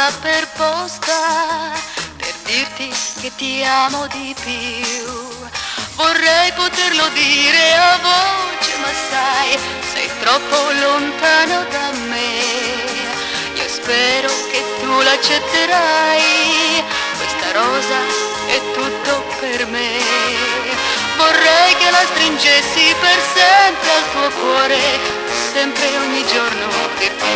rosa per posta, per dirti che ti amo di più. Vorrei poterlo dire a voce, ma sai, sei troppo lontano da me. Io spero che tu l'accetterai, questa rosa è tutto per me. Vorrei che la stringessi per sempre al tuo cuore, sempre e ogni giorno di più.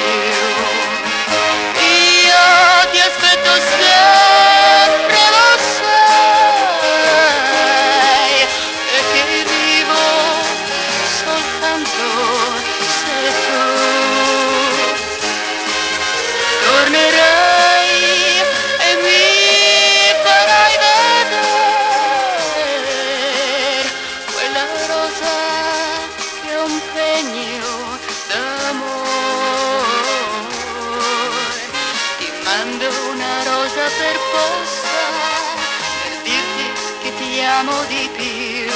Io ti aspetto sempre, lo sai, e che vivo soltanto se tu tornerai e mi farai vedere quella rosa che è un pegno d'amore. Ti mando una rosa per posta, per dirti che ti amo di più.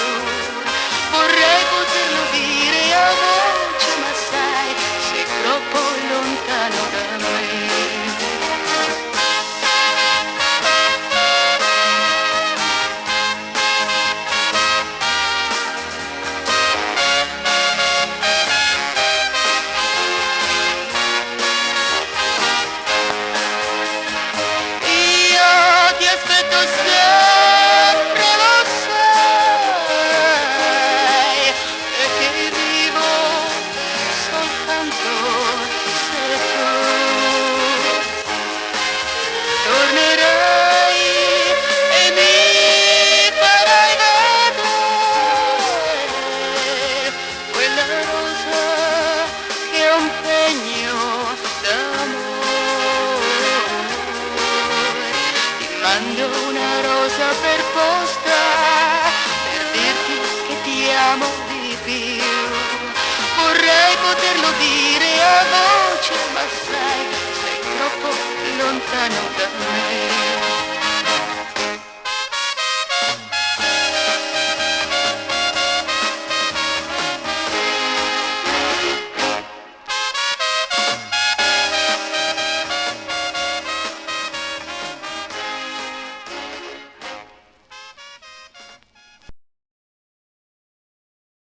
Vorrei poterlo dire a voce, ma sai, sei troppo lontano da me. Ti aspetto sempre, lo sai, e che vivo soltanto se tu tornerai e mi farai vedere quella rosa che è un pegno d'amore. Mando una rosa per posta, per dirti che ti amo di più. Vorrei poterlo dire a voi.